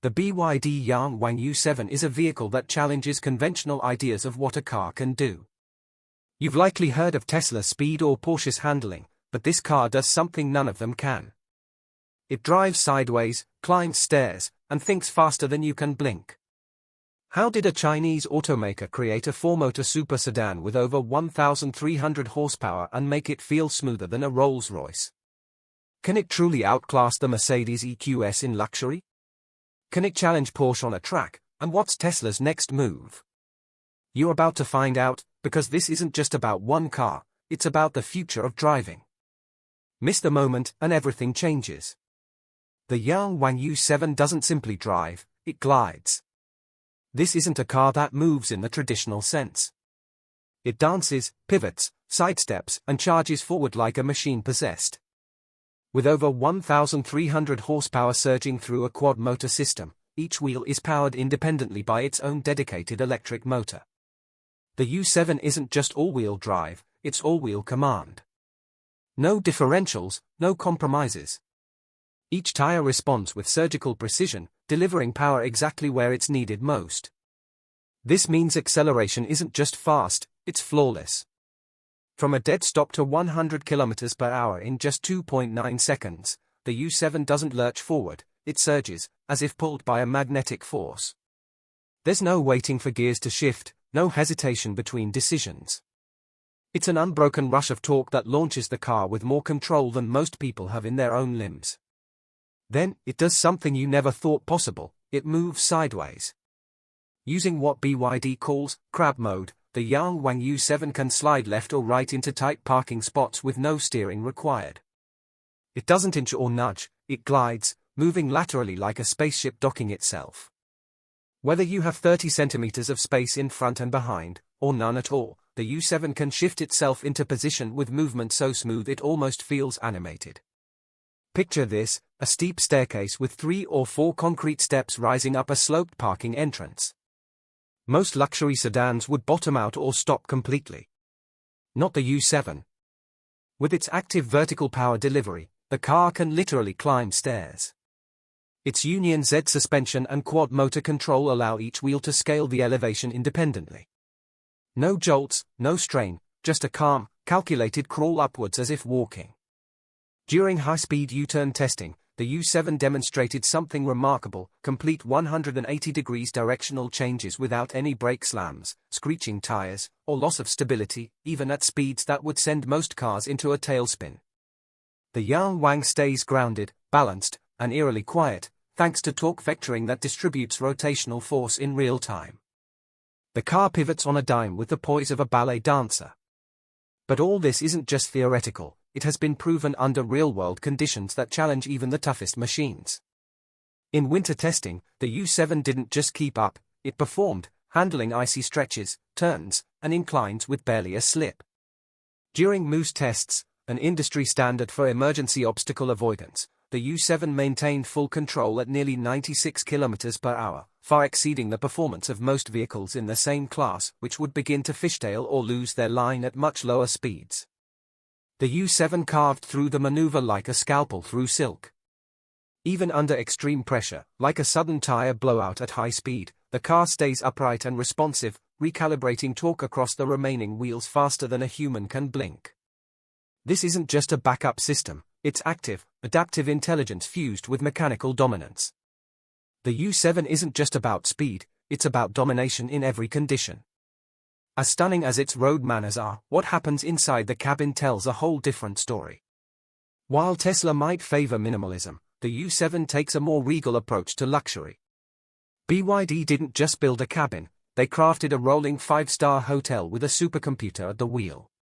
The BYD Yang Wang U7 is a vehicle that challenges conventional ideas of what a car can do. You've likely heard of Tesla's speed or Porsche's handling, but this car does something none of them can. It drives sideways, climbs stairs, and thinks faster than you can blink. How did a Chinese automaker create a four-motor super sedan with over 1,300 horsepower and make it feel smoother than a Rolls-Royce? Can it truly outclass the Mercedes EQS in luxury? Can it challenge Porsche on a track, and what's Tesla's next move? You're about to find out, because this isn't just about one car, it's about the future of driving. Miss the moment and everything changes. The Yang Wang U7 doesn't simply drive, it glides. This isn't a car that moves in the traditional sense. It dances, pivots, sidesteps, and charges forward like a machine possessed. With over 1,300 horsepower surging through a quad-motor system, each wheel is powered independently by its own dedicated electric motor. The U7 isn't just all-wheel drive, it's all-wheel command. No differentials, no compromises. Each tire responds with surgical precision, delivering power exactly where it's needed most. This means acceleration isn't just fast, it's flawless. From a dead stop to 100 km per hour in just 2.9 seconds, the U7 doesn't lurch forward, it surges, as if pulled by a magnetic force. There's no waiting for gears to shift, no hesitation between decisions. It's an unbroken rush of torque that launches the car with more control than most people have in their own limbs. Then, it does something you never thought possible, it moves sideways. Using what BYD calls crab mode, the Yang Wang U7 can slide left or right into tight parking spots with no steering required. It doesn't inch or nudge, it glides, moving laterally like a spaceship docking itself. Whether you have 30 centimeters of space in front and behind, or none at all, the U7 can shift itself into position with movement so smooth it almost feels animated. Picture this, a steep staircase with 3 or 4 concrete steps rising up a sloped parking entrance. Most luxury sedans would bottom out or stop completely. Not the U7. With its active vertical power delivery, the car can literally climb stairs. Its Union Z suspension and quad motor control allow each wheel to scale the elevation independently. No jolts, no strain, just a calm, calculated crawl upwards as if walking. During high-speed U-turn testing, the U7 demonstrated something remarkable: complete 180 degrees directional changes without any brake slams, screeching tires, or loss of stability, even at speeds that would send most cars into a tailspin. The Yang Wang stays grounded, balanced, and eerily quiet, thanks to torque vectoring that distributes rotational force in real time. The car pivots on a dime with the poise of a ballet dancer. But all this isn't just theoretical. It has been proven under real-world conditions that challenge even the toughest machines. In winter testing, the U7 didn't just keep up, it performed, handling icy stretches, turns, and inclines with barely a slip. During moose tests, an industry standard for emergency obstacle avoidance, the U7 maintained full control at nearly 96 km per hour, far exceeding the performance of most vehicles in the same class, which would begin to fishtail or lose their line at much lower speeds. The U7 carved through the maneuver like a scalpel through silk. Even under extreme pressure, like a sudden tire blowout at high speed, the car stays upright and responsive, recalibrating torque across the remaining wheels faster than a human can blink. This isn't just a backup system, it's active, adaptive intelligence fused with mechanical dominance. The U7 isn't just about speed, it's about domination in every condition. As stunning as its road manners are, what happens inside the cabin tells a whole different story. While Tesla might favor minimalism, the U7 takes a more regal approach to luxury. BYD didn't just build a cabin, they crafted a rolling 5-star hotel with a supercomputer at the wheel.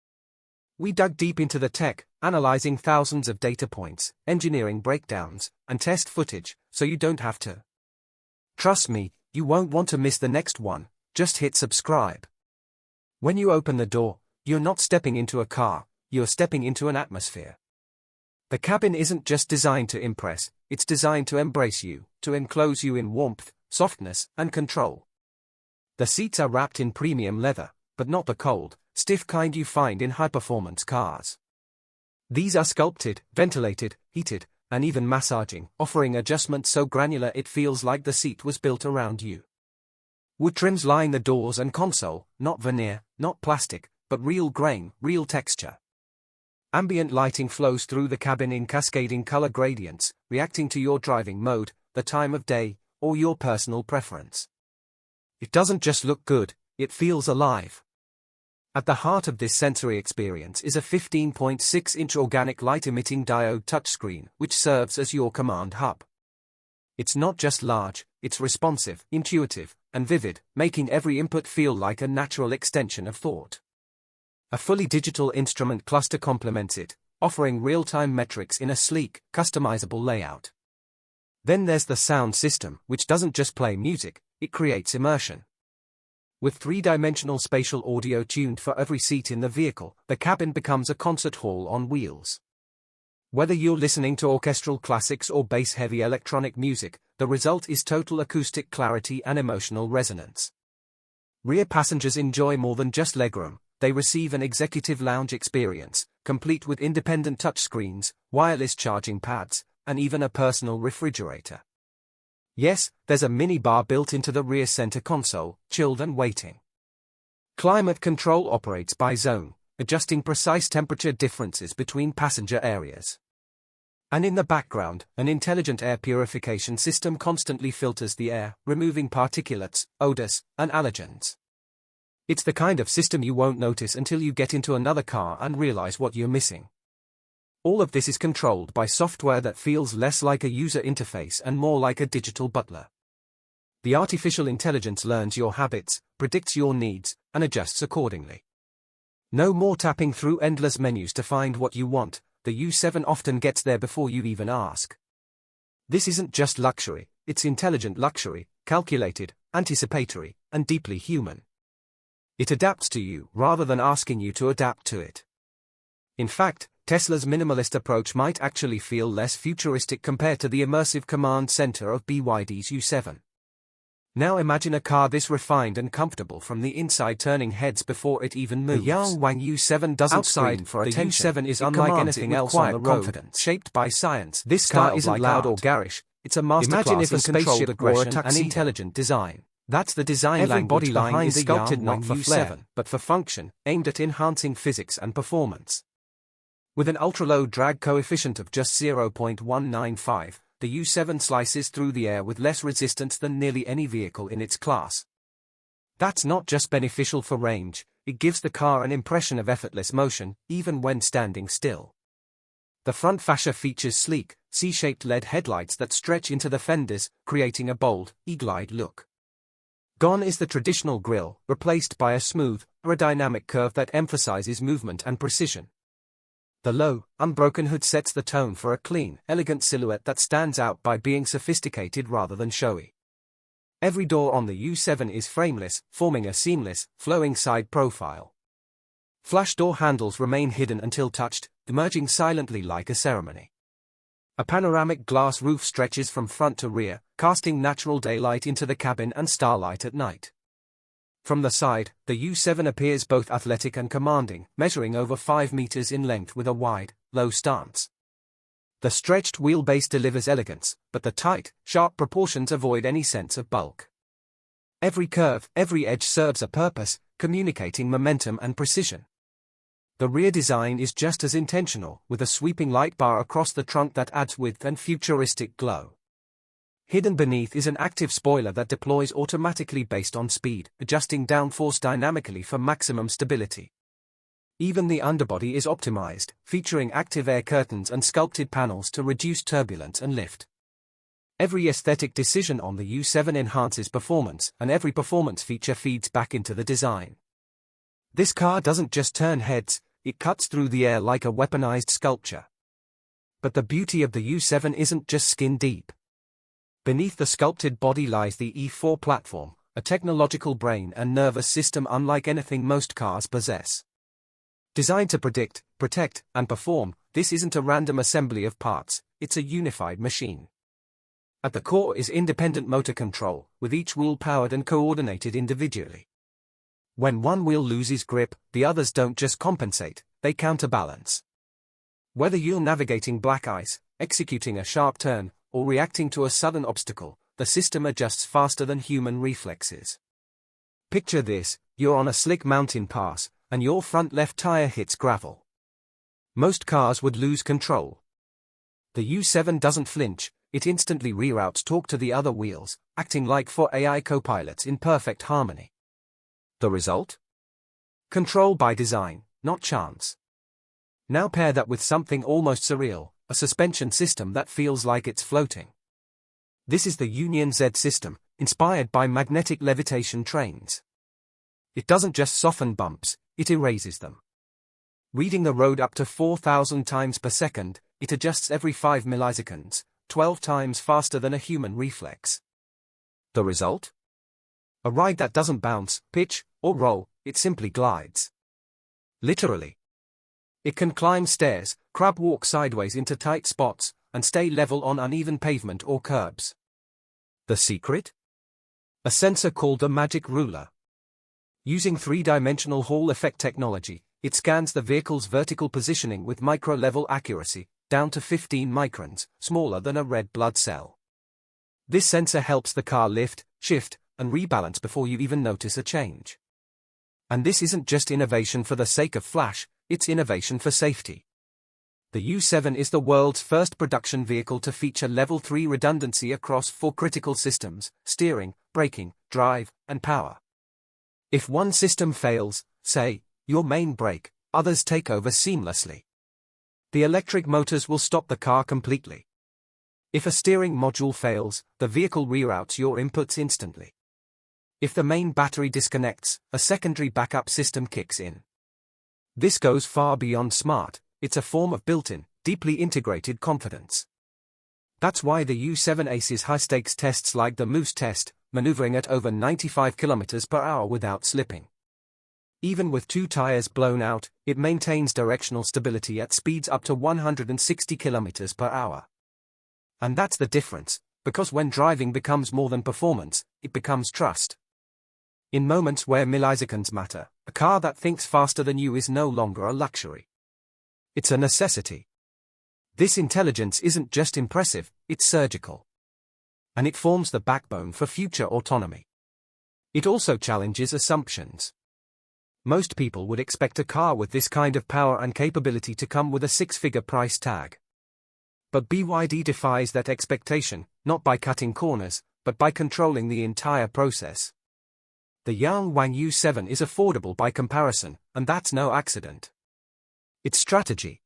We dug deep into the tech, analyzing thousands of data points, engineering breakdowns, and test footage, so you don't have to. Trust me, you won't want to miss the next one. Just hit subscribe. When you open the door, you're not stepping into a car, you're stepping into an atmosphere. The cabin isn't just designed to impress, it's designed to embrace you, to enclose you in warmth, softness, and control. The seats are wrapped in premium leather, but not the cold, stiff kind you find in high-performance cars. These are sculpted, ventilated, heated, and even massaging, offering adjustments so granular it feels like the seat was built around you. Wood trims line the doors and console, not veneer, not plastic, but real grain, real texture. Ambient lighting flows through the cabin in cascading color gradients, reacting to your driving mode, the time of day, or your personal preference. It doesn't just look good, it feels alive. At the heart of this sensory experience is a 15.6-inch organic light-emitting diode touchscreen, which serves as your command hub. It's not just large, it's responsive, intuitive, and vivid, making every input feel like a natural extension of thought. A fully digital instrument cluster complements it, offering real-time metrics in a sleek, customizable layout. Then there's the sound system, which doesn't just play music, it creates immersion. With three-dimensional spatial audio tuned for every seat in the vehicle, the cabin becomes a concert hall on wheels. Whether you're listening to orchestral classics or bass-heavy electronic music, the result is total acoustic clarity and emotional resonance. Rear passengers enjoy more than just legroom, they receive an executive lounge experience, complete with independent touchscreens, wireless charging pads, and even a personal refrigerator. Yes, there's a mini-bar built into the rear center console, chilled and waiting. Climate control operates by zone, adjusting precise temperature differences between passenger areas. And in the background, an intelligent air purification system constantly filters the air, removing particulates, odors, and allergens. It's the kind of system you won't notice until you get into another car and realize what you're missing. All of this is controlled by software that feels less like a user interface and more like a digital butler. The artificial intelligence learns your habits, predicts your needs, and adjusts accordingly. No more tapping through endless menus to find what you want, the U7 often gets there before you even ask. This isn't just luxury, it's intelligent luxury, calculated, anticipatory, and deeply human. It adapts to you rather than asking you to adapt to it. In fact, Tesla's minimalist approach might actually feel less futuristic compared to the immersive command center of BYD's U7. Now imagine a car this refined and comfortable from the inside, turning heads before it even moves. The Yang U7 doesn't scream for attention. The U7 is unlike anything else on the road, shaped by science. This car isn't loud or garish, it's a masterclass in controlled aggression and intelligent design. That's the design language behind the sculpted not for flair, but for function, aimed at enhancing physics and performance. With an ultra-low drag coefficient of just 0.195, the U7 slices through the air with less resistance than nearly any vehicle in its class. That's not just beneficial for range, it gives the car an impression of effortless motion, even when standing still. The front fascia features sleek, C-shaped LED headlights that stretch into the fenders, creating a bold, eagle-eyed look. Gone is the traditional grille, replaced by a smooth, aerodynamic curve that emphasizes movement and precision. The low, unbroken hood sets the tone for a clean, elegant silhouette that stands out by being sophisticated rather than showy. Every door on the U7 is frameless, forming a seamless, flowing side profile. Flash door handles remain hidden until touched, emerging silently like a ceremony. A panoramic glass roof stretches from front to rear, casting natural daylight into the cabin and starlight at night. From the side, the U7 appears both athletic and commanding, measuring over 5 meters in length with a wide, low stance. The stretched wheelbase delivers elegance, but the tight, sharp proportions avoid any sense of bulk. Every curve, every edge serves a purpose, communicating momentum and precision. The rear design is just as intentional, with a sweeping light bar across the trunk that adds width and futuristic glow. Hidden beneath is an active spoiler that deploys automatically based on speed, adjusting downforce dynamically for maximum stability. Even the underbody is optimized, featuring active air curtains and sculpted panels to reduce turbulence and lift. Every aesthetic decision on the U7 enhances performance, and every performance feature feeds back into the design. This car doesn't just turn heads, it cuts through the air like a weaponized sculpture. But the beauty of the U7 isn't just skin deep. Beneath the sculpted body lies the E4 platform, a technological brain and nervous system unlike anything most cars possess. Designed to predict, protect, and perform, this isn't a random assembly of parts, it's a unified machine. At the core is independent motor control, with each wheel powered and coordinated individually. When one wheel loses grip, the others don't just compensate, they counterbalance. Whether you're navigating black ice, executing a sharp turn, or reacting to a sudden obstacle, the system adjusts faster than human reflexes. Picture this: you're on a slick mountain pass, and your front left tire hits gravel. Most cars would lose control. The U7 doesn't flinch, it instantly reroutes torque to the other wheels, acting like four AI co-pilots in perfect harmony. The result? Control by design, not chance. Now pair that with something almost surreal, a suspension system that feels like it's floating. This is the Union Z system, inspired by magnetic levitation trains. It doesn't just soften bumps, it erases them. Reading the road up to 4,000 times per second, it adjusts every 5 milliseconds, 12 times faster than a human reflex. The result? A ride that doesn't bounce, pitch, or roll, it simply glides. Literally. It can climb stairs, crab walk sideways into tight spots, and stay level on uneven pavement or curbs. The secret? A sensor called the magic ruler. Using three-dimensional Hall effect technology, it scans the vehicle's vertical positioning with micro-level accuracy, down to 15 microns, smaller than a red blood cell. This sensor helps the car lift, shift, and rebalance before you even notice a change. And this isn't just innovation for the sake of flash, it's innovation for safety. The U7 is the world's first production vehicle to feature Level 3 redundancy across 4 critical systems: steering, braking, drive, and power. If one system fails, say, your main brake, others take over seamlessly. The electric motors will stop the car completely. If a steering module fails, the vehicle reroutes your inputs instantly. If the main battery disconnects, a secondary backup system kicks in. This goes far beyond smart, it's a form of built-in, deeply integrated confidence. That's why the U7 aces high-stakes tests like the Moose test, maneuvering at over 95 km per hour without slipping. Even with 2 tires blown out, it maintains directional stability at speeds up to 160 km per hour. And that's the difference, because when driving becomes more than performance, it becomes trust. In moments where milliseconds matter, a car that thinks faster than you is no longer a luxury. It's a necessity. This intelligence isn't just impressive, it's surgical. And it forms the backbone for future autonomy. It also challenges assumptions. Most people would expect a car with this kind of power and capability to come with a 6-figure price tag. But BYD defies that expectation, not by cutting corners, but by controlling the entire process. The Yangwang U7 is affordable by comparison, and that's no accident. It's strategy.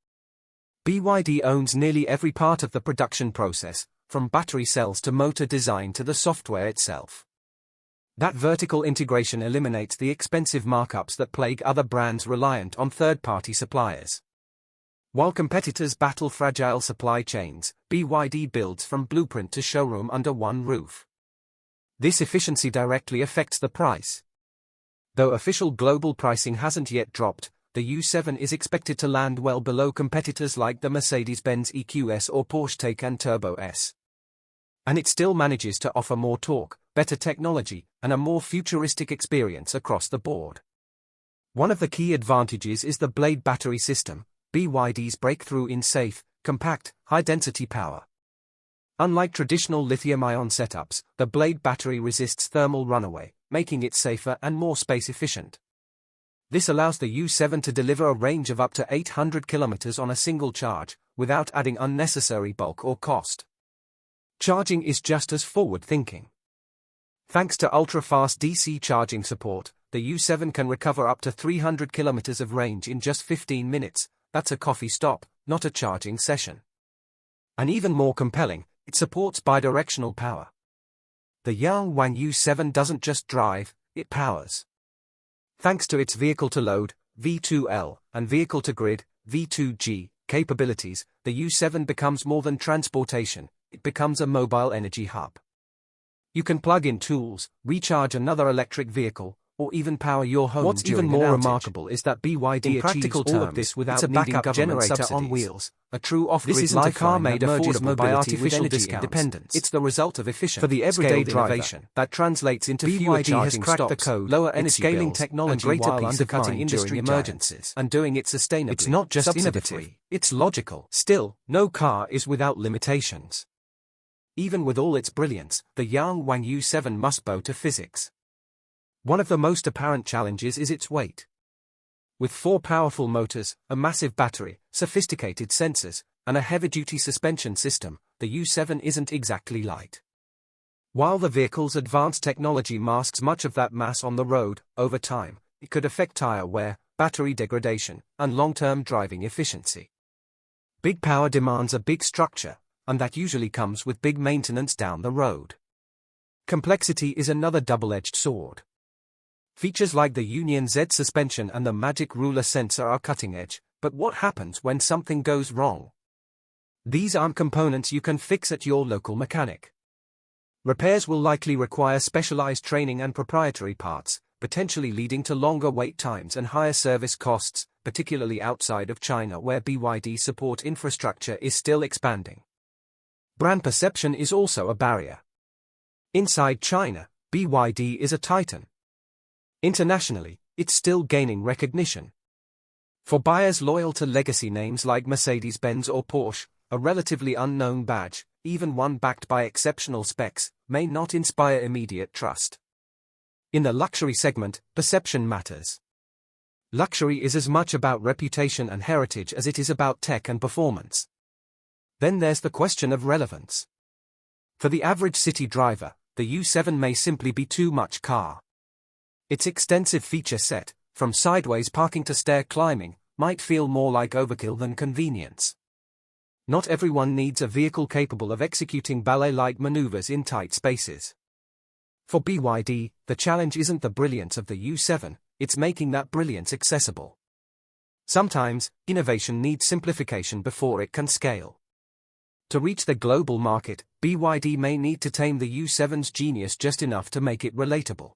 BYD owns nearly every part of the production process, from battery cells to motor design to the software itself. That vertical integration eliminates the expensive markups that plague other brands reliant on third-party suppliers. While competitors battle fragile supply chains, BYD builds from blueprint to showroom under one roof. This efficiency directly affects the price. Though official global pricing hasn't yet dropped, the U7 is expected to land well below competitors like the Mercedes-Benz EQS or Porsche Taycan Turbo S. And it still manages to offer more torque, better technology, and a more futuristic experience across the board. One of the key advantages is the Blade battery system, BYD's breakthrough in safe, compact, high-density power. Unlike traditional lithium-ion setups, the Blade battery resists thermal runaway, making it safer and more space-efficient. This allows the U7 to deliver a range of up to 800 km on a single charge, without adding unnecessary bulk or cost. Charging is just as forward-thinking. Thanks to ultra-fast DC charging support, the U7 can recover up to 300 km of range in just 15 minutes. That's a coffee stop, not a charging session. And even more compelling, it supports bidirectional power. The Yangwang U7 doesn't just drive, it powers. Thanks to its vehicle-to-load, V2L, and vehicle-to-grid, V2G, capabilities, the U7 becomes more than transportation, it becomes a mobile energy hub. You can plug in tools, recharge another electric vehicle, or even power your home. What's even more remarkable is that BYD achieves all of this without needing government subsidies. On wheels, a true off-grid lifeline. This isn't a car made affordable by artificial independence. It's the result of efficient, for the everyday innovation that translates into fewer charging stops, lower energy scaling technology, and greater peace undercutting industry emergencies, and doing it sustainably. It's not just innovative, it's logical. Still, no car is without limitations. Even with all its brilliance, the Yang Wanyu 7 must bow to physics. One of the most apparent challenges is its weight. With 4 powerful motors, a massive battery, sophisticated sensors, and a heavy-duty suspension system, the U7 isn't exactly light. While the vehicle's advanced technology masks much of that mass on the road, over time, it could affect tire wear, battery degradation, and long-term driving efficiency. Big power demands a big structure, and that usually comes with big maintenance down the road. Complexity is another double-edged sword. Features like the Union Z suspension and the Magic Ruler sensor are cutting-edge, but what happens when something goes wrong? These aren't components you can fix at your local mechanic. Repairs will likely require specialized training and proprietary parts, potentially leading to longer wait times and higher service costs, particularly outside of China where BYD support infrastructure is still expanding. Brand perception is also a barrier. Inside China, BYD is a titan. Internationally, it's still gaining recognition. For buyers loyal to legacy names like Mercedes-Benz or Porsche, a relatively unknown badge, even one backed by exceptional specs, may not inspire immediate trust. In the luxury segment, perception matters. Luxury is as much about reputation and heritage as it is about tech and performance. Then there's the question of relevance. For the average city driver, the U7 may simply be too much car. Its extensive feature set, from sideways parking to stair climbing, might feel more like overkill than convenience. Not everyone needs a vehicle capable of executing ballet-like maneuvers in tight spaces. For BYD, the challenge isn't the brilliance of the U7, it's making that brilliance accessible. Sometimes, innovation needs simplification before it can scale. To reach the global market, BYD may need to tame the U7's genius just enough to make it relatable.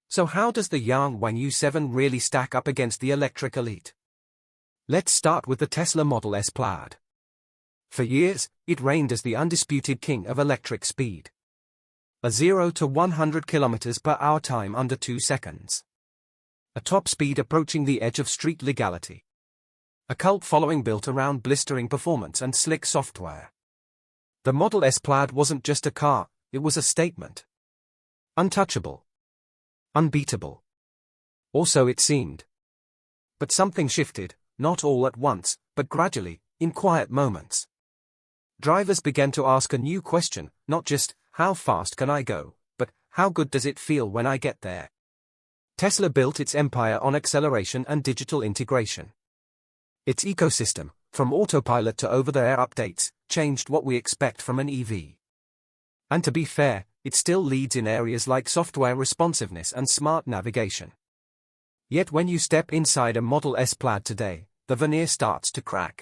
So how does the Yang Wanyu 7 really stack up against the electric elite? Let's start with the Tesla Model S Plaid. For years, it reigned as the undisputed king of electric speed. A 0 to 100 km/h time under 2 seconds. A top speed approaching the edge of street legality. A cult following built around blistering performance and slick software. The Model S Plaid wasn't just a car, it was a statement. Untouchable. Unbeatable. Or so it seemed. But something shifted, not all at once, but gradually, in quiet moments. Drivers began to ask a new question, not just, how fast can I go, but, how good does it feel when I get there? Tesla built its empire on acceleration and digital integration. Its ecosystem, from autopilot to over-the-air updates, changed what we expect from an EV. And to be fair, it still leads in areas like software responsiveness and smart navigation. Yet when you step inside a Model S Plaid today, the veneer starts to crack.